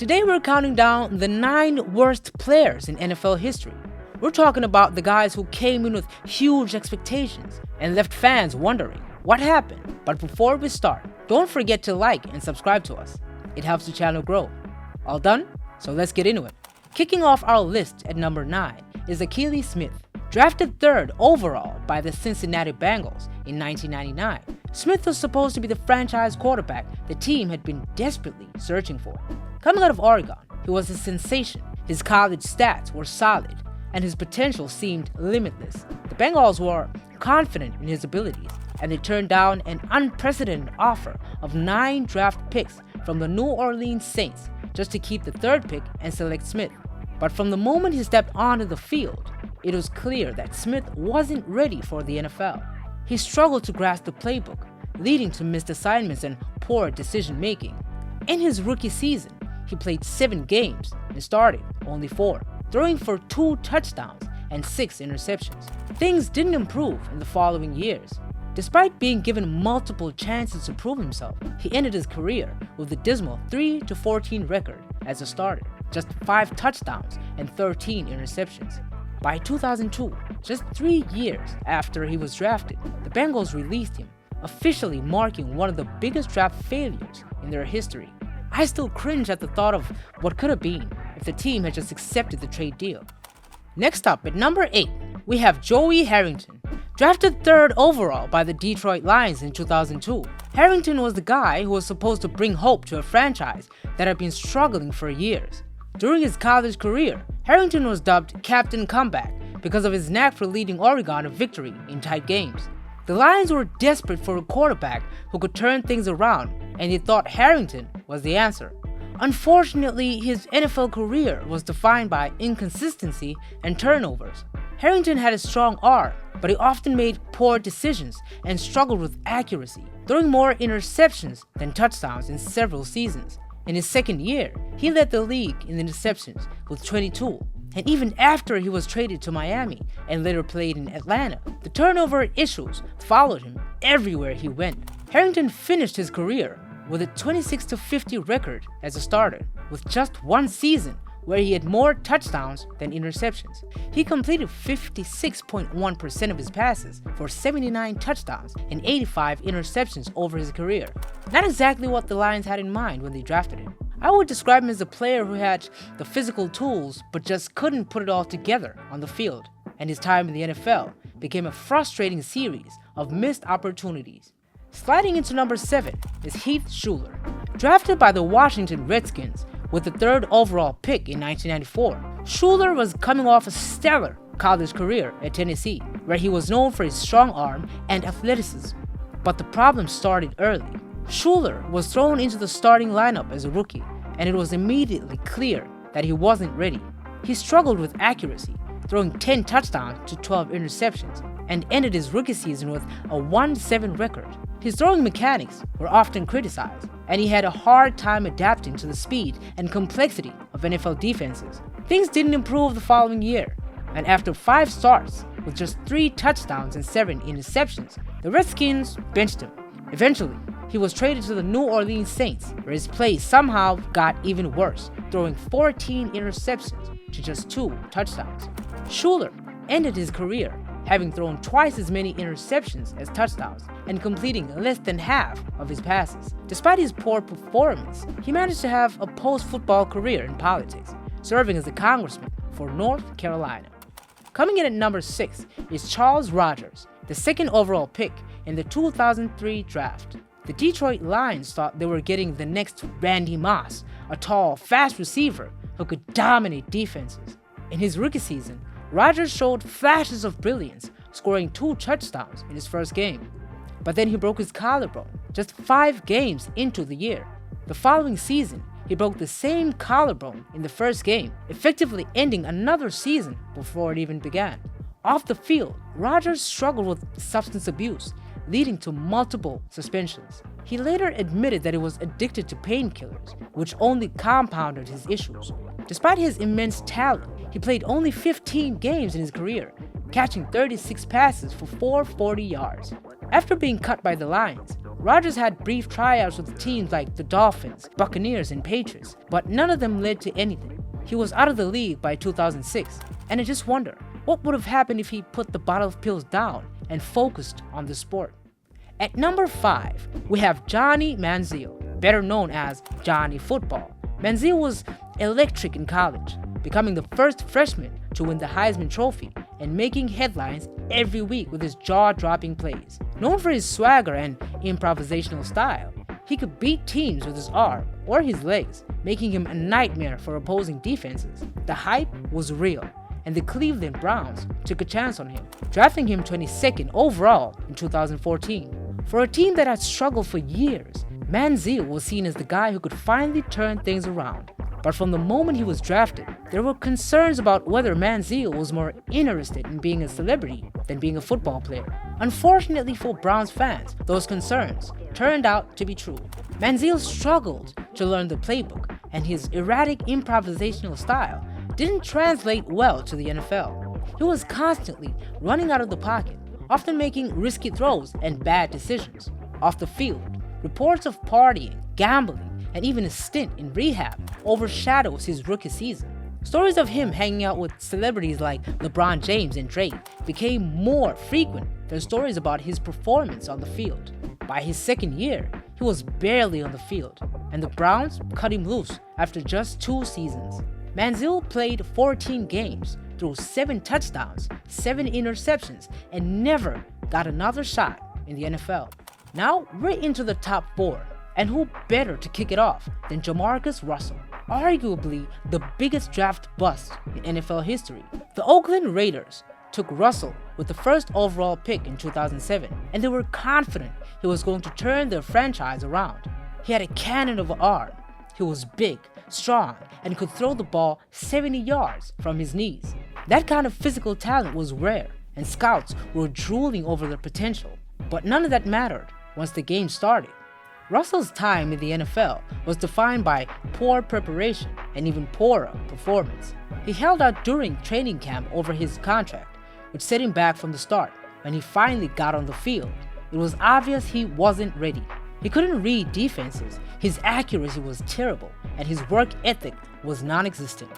Today we're counting down the 9 worst players in NFL history. We're talking about the guys who came in with huge expectations and left fans wondering what happened. But before we start, don't forget to like and subscribe to us. It helps the channel grow. All done? So let's get into it. Kicking off our list at number 9 is Akili Smith. Drafted 3rd overall by the Cincinnati Bengals in 1999, Smith was supposed to be the franchise quarterback the team had been desperately searching for. Coming out of Oregon, he was a sensation. His college stats were solid, and his potential seemed limitless. The Bengals were confident in his abilities, and they turned down an unprecedented offer of 9 draft picks from the New Orleans Saints just to keep the 3rd pick and select Smith. But from the moment he stepped onto the field, it was clear that Smith wasn't ready for the NFL. He struggled to grasp the playbook, leading to missed assignments and poor decision-making. In his rookie season, he played 7 games and started only 4, throwing for 2 touchdowns and 6 interceptions. Things didn't improve in the following years. Despite being given multiple chances to prove himself, he ended his career with a dismal 3-14 record as a starter, just 5 touchdowns and 13 interceptions. By 2002, just 3 years after he was drafted, the Bengals released him, officially marking one of the biggest draft failures in their history. I still cringe at the thought of what could have been if the team had just accepted the trade deal. Next up, at number 8, we have Joey Harrington. Drafted 3rd overall by the Detroit Lions in 2002, Harrington was the guy who was supposed to bring hope to a franchise that had been struggling for years. During his college career, Harrington was dubbed Captain Comeback because of his knack for leading Oregon to victory in tight games. The Lions were desperate for a quarterback who could turn things around, and they thought Harrington was the answer. Unfortunately, his NFL career was defined by inconsistency and turnovers. Harrington had a strong arm, but he often made poor decisions and struggled with accuracy, throwing more interceptions than touchdowns in several seasons. In his second year, he led the league in interceptions with 22, and even after he was traded to Miami and later played in Atlanta, the turnover issues followed him everywhere he went. Harrington finished his career with a 26-50 record as a starter, with just 1 season where he had more touchdowns than interceptions. He completed 56.1% of his passes for 79 touchdowns and 85 interceptions over his career. Not exactly what the Lions had in mind when they drafted him. I would describe him as a player who had the physical tools but just couldn't put it all together on the field, and his time in the NFL became a frustrating series of missed opportunities. Sliding into number 7 is Heath Schuler. Drafted by the Washington Redskins with the 3rd overall pick in 1994, Schuler was coming off a stellar college career at Tennessee, where he was known for his strong arm and athleticism. But the problem started early. Schuler was thrown into the starting lineup as a rookie, and it was immediately clear that he wasn't ready. He struggled with accuracy, throwing 10 touchdowns to 12 interceptions, and ended his rookie season with a 1-7 record. His throwing mechanics were often criticized, and he had a hard time adapting to the speed and complexity of NFL defenses. Things didn't improve the following year, and after 5 starts with just 3 touchdowns and 7 interceptions, the Redskins benched him. Eventually, he was traded to the New Orleans Saints, where his play somehow got even worse, throwing 14 interceptions to just 2 touchdowns. Schuler ended his career having thrown twice as many interceptions as touchdowns and completing less than half of his passes. Despite his poor performance, he managed to have a post-football career in politics, serving as a congressman for North Carolina. Coming in at number 6 is Charles Rogers, the 2nd overall pick in the 2003 draft. The Detroit Lions thought they were getting the next Randy Moss, a tall, fast receiver who could dominate defenses. In his rookie season, Rogers showed flashes of brilliance, scoring 2 touchdowns in his first game. But then he broke his collarbone just 5 games into the year. The following season, he broke the same collarbone in the first game, effectively ending another season before it even began. Off the field, Rogers struggled with substance abuse, leading to multiple suspensions. He later admitted that he was addicted to painkillers, which only compounded his issues. Despite his immense talent, he played only 15 games in his career, catching 36 passes for 440 yards. After being cut by the Lions, Rodgers had brief tryouts with teams like the Dolphins, Buccaneers, and Patriots, but none of them led to anything. He was out of the league by 2006, and I just wonder, what would have happened if he put the bottle of pills down and focused on the sport? At number 5, we have Johnny Manziel, better known as Johnny Football. Manziel was electric in college, becoming the first freshman to win the Heisman Trophy and making headlines every week with his jaw-dropping plays. Known for his swagger and improvisational style, he could beat teams with his arm or his legs, making him a nightmare for opposing defenses. The hype was real, and the Cleveland Browns took a chance on him, drafting him 22nd overall in 2014. For a team that had struggled for years, Manziel was seen as the guy who could finally turn things around. But from the moment he was drafted, there were concerns about whether Manziel was more interested in being a celebrity than being a football player. Unfortunately for Browns fans, those concerns turned out to be true. Manziel struggled to learn the playbook, and his erratic improvisational style didn't translate well to the NFL. He was constantly running out of the pocket, often making risky throws and bad decisions. Off the field, reports of partying, gambling, and even a stint in rehab overshadows his rookie season. Stories of him hanging out with celebrities like LeBron James and Drake became more frequent than stories about his performance on the field. By his second year, he was barely on the field, and the Browns cut him loose after just 2 seasons. Manziel played 14 games, threw 7 touchdowns, 7 interceptions, and never got another shot in the NFL. Now we're into the top 4. And who better to kick it off than JaMarcus Russell, arguably the biggest draft bust in NFL history. The Oakland Raiders took Russell with the first overall pick in 2007, and they were confident he was going to turn their franchise around. He had a cannon of an arm. He was big, strong, and could throw the ball 70 yards from his knees. That kind of physical talent was rare, and scouts were drooling over their potential. But none of that mattered once the game started. Russell's time in the NFL was defined by poor preparation and even poorer performance. He held out during training camp over his contract, which set him back from the start. When he finally got on the field, it was obvious he wasn't ready. He couldn't read defenses, his accuracy was terrible, and his work ethic was non-existent.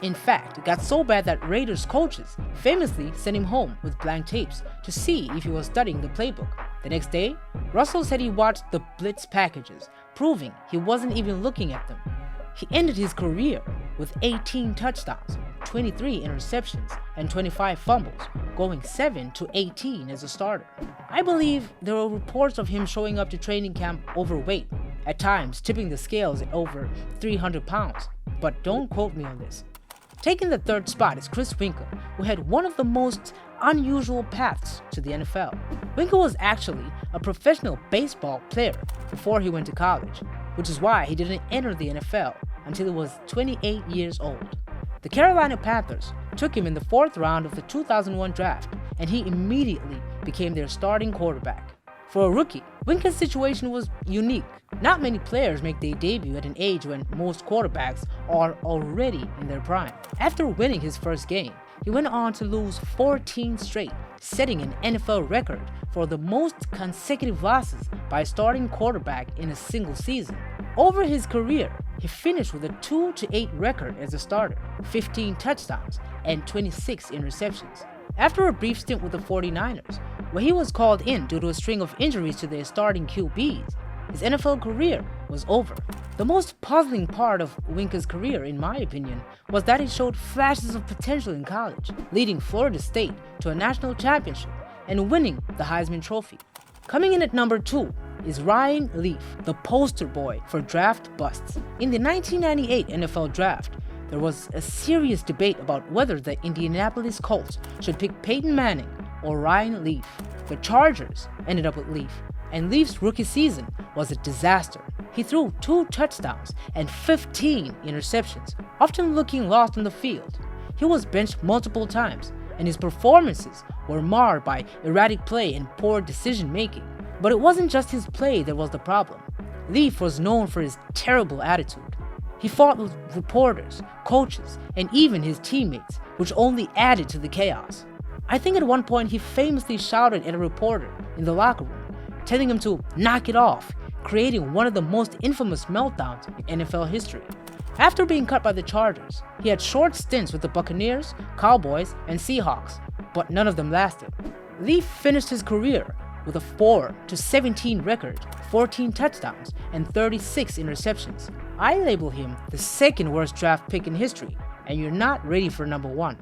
In fact, it got so bad that Raiders coaches famously sent him home with blank tapes to see if he was studying the playbook. The next day, Russell said he watched the blitz packages, proving he wasn't even looking at them. He ended his career with 18 touchdowns, 23 interceptions, and 25 fumbles, going 7-18 as a starter. I believe there were reports of him showing up to training camp overweight, at times tipping the scales at over 300 pounds, but don't quote me on this. Taking the 3rd spot is Chris Weinke, who had one of the most unusual paths to the NFL. Weinke was actually a professional baseball player before he went to college, which is why he didn't enter the NFL until he was 28 years old. The Carolina Panthers took him in the 4th round of the 2001 draft, and he immediately became their starting quarterback. For a rookie, Weinke's situation was unique. Not many players make their debut at an age when most quarterbacks are already in their prime. After winning his first game, he went on to lose 14 straight, setting an NFL record for the most consecutive losses by a starting quarterback in a single season. Over his career, he finished with a 2-8 record as a starter, 15 touchdowns, and 26 interceptions. After a brief stint with the 49ers, where he was called in due to a string of injuries to their starting QBs, his NFL career was over. The most puzzling part of Weinke's career, in my opinion, was that he showed flashes of potential in college, leading Florida State to a national championship and winning the Heisman Trophy. Coming in at number 2 is Ryan Leaf, the poster boy for draft busts. In the 1998 NFL Draft, there was a serious debate about whether the Indianapolis Colts should pick Peyton Manning or Ryan Leaf. The Chargers ended up with Leaf, and Leaf's rookie season was a disaster. He threw 2 touchdowns and 15 interceptions, often looking lost on the field. He was benched multiple times, and his performances were marred by erratic play and poor decision-making. But it wasn't just his play that was the problem. Leaf was known for his terrible attitude. He fought with reporters, coaches, and even his teammates, which only added to the chaos. I think at one point he famously shouted at a reporter in the locker room, telling him to knock it off, creating one of the most infamous meltdowns in NFL history. After being cut by the Chargers, he had short stints with the Buccaneers, Cowboys, and Seahawks, but none of them lasted. Lee finished his career with a 4-17 record, 14 touchdowns, and 36 interceptions. I label him the second worst draft pick in history, and you're not ready for number 1.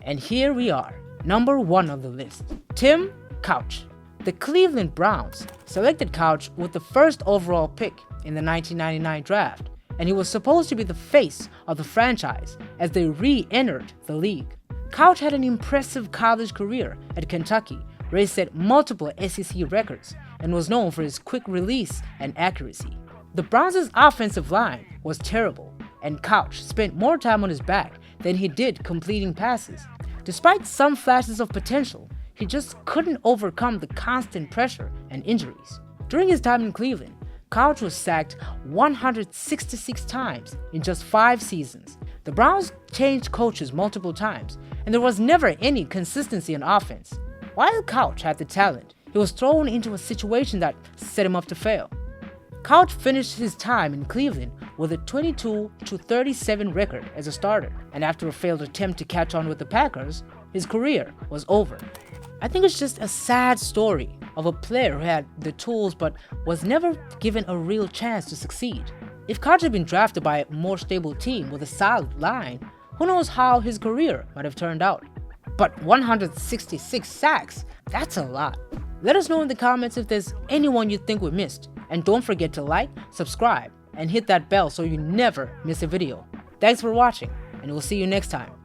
And here we are, number 1 on the list, Tim Couch. The Cleveland Browns selected Couch with the first overall pick in the 1999 draft, and he was supposed to be the face of the franchise as they re-entered the league. Couch had an impressive college career at Kentucky, where he set multiple SEC records and was known for his quick release and accuracy. The Browns' offensive line was terrible, and Couch spent more time on his back than he did completing passes. Despite some flashes of potential, he just couldn't overcome the constant pressure and injuries. During his time in Cleveland, Couch was sacked 166 times in just 5 seasons. The Browns changed coaches multiple times, and there was never any consistency in offense. While Couch had the talent, he was thrown into a situation that set him up to fail. Couch finished his time in Cleveland with a 22-37 record as a starter, and after a failed attempt to catch on with the Packers, his career was over. I think it's just a sad story of a player who had the tools but was never given a real chance to succeed. If Couch had been drafted by a more stable team with a solid line, who knows how his career might have turned out. But 166 sacks, that's a lot. Let us know in the comments if there's anyone you think we missed. And don't forget to like, subscribe, and hit that bell so you never miss a video. Thanks for watching, and we'll see you next time.